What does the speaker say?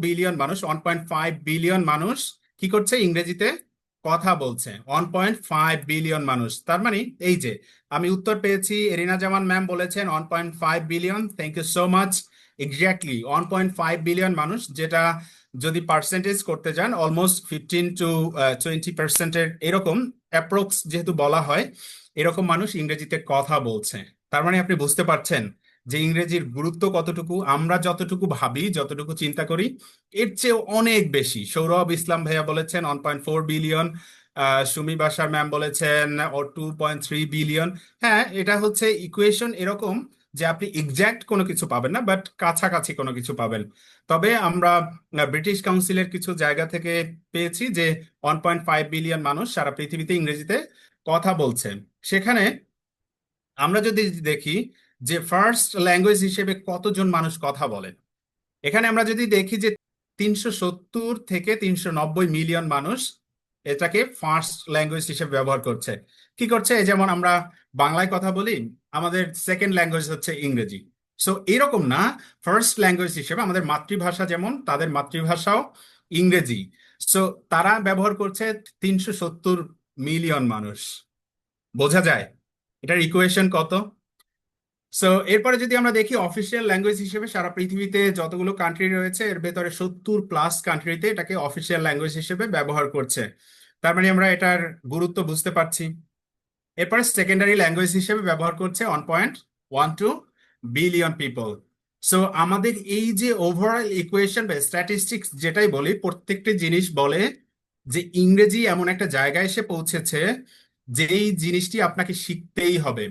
Billion মানুষ, 1.5 billion মানুষ কি করছে? ইংরেজিতে কথা বলছে। 1.5 বিলিয়ন মানুষ, তার মানে এই যে আমি উত্তর পেয়েছি। এরিনা জামান ম্যাম বলেছেন 1.5 billion. Thank you so much. Exactly 1.5 billion মানুষ, যেটা যদি পার্সেন্টেজ করতে যান অলমোস্ট 15 to 20% এরকম অ্যাপ্রক্স যেহেতু বলা হয়, এরকম মানুষ ইংরেজিতে কথা বলছে। তার মানে আপনি বুঝতে পারছেন যে ইংরেজির গুরুত্ব কতটুকু। আমরা যতটুকু ভাবি, যতটুকু চিন্তা করি, এর চেয়ে অনেক বেশি। সৌরভ ইসলাম ভাইয়া বলেছেন 1.4 বিলিয়ন। সুমি বাসার ম্যাম বলেছেন ও 2.3 বিলিয়ন। হ্যাঁ, এটা হচ্ছে ইকুয়েশন এরকম যে আপনি এক্সাক্ট কোনো কিছু পাবেন না, বাট কাছাকাছি কোনো কিছু পাবেন। তবে আমরা ব্রিটিশ কাউন্সিলের কিছু জায়গা থেকে পেয়েছি যে 1.5 বিলিয়ন মানুষ সারা পৃথিবীতে ইংরেজিতে কথা বলছেন। সেখানে আমরা যদি দেখি যে ফার্স্ট ল্যাঙ্গুয়েজ হিসেবে কতজন মানুষ কথা বলেন, এখানে আমরা যদি দেখি যে 370 থেকে 390 মিলিয়ন মানুষ এটাকে ফার্স্ট ল্যাঙ্গুয়েজ হিসেবে ব্যবহার করছে। কি করছে? এই যেমন আমরা বাংলায় কথা বলি, আমাদের সেকেন্ড ল্যাঙ্গুয়েজ হচ্ছে ইংরেজি। সো এরকম না, ফার্স্ট ল্যাঙ্গুয়েজ হিসেবে আমাদের মাতৃভাষা যেমন, তাদের মাতৃভাষাও ইংরেজি। সো তারা ব্যবহার করছে 370 মিলিয়ন মানুষ। বোঝা যায় এটার ইকুয়েশন কত? সো এরপরে যদি আমরা দেখি অফিসিয়াল ল্যাঙ্গুয়েজ হিসেবে সারা পৃথিবীতে যতগুলো কান্ট্রি রয়েছে, এর ভেতরে 70+ কান্ট্রিতে এটাকে অফিসিয়াল ল্যাঙ্গুয়েজ হিসেবে ব্যবহার করছে। তার মানে আমরা এটার গুরুত্ব বুঝতে পারছি। এরপরে সেকেন্ডারি ল্যাঙ্গুয়েজ হিসেবে ব্যবহার করছে 1.12 বিলিয়ন পিপল। সো আমাদের এই যে ওভারঅল ইকুয়েশন বা স্ট্যাটিস্টিক্স যেটাই বলি, প্রত্যেকটি জিনিস বলে যে ইংরেজি এমন একটা জায়গায় এসে পৌঁছেছে যেই জিনিসটি আপনাকে শিখতেই হবে।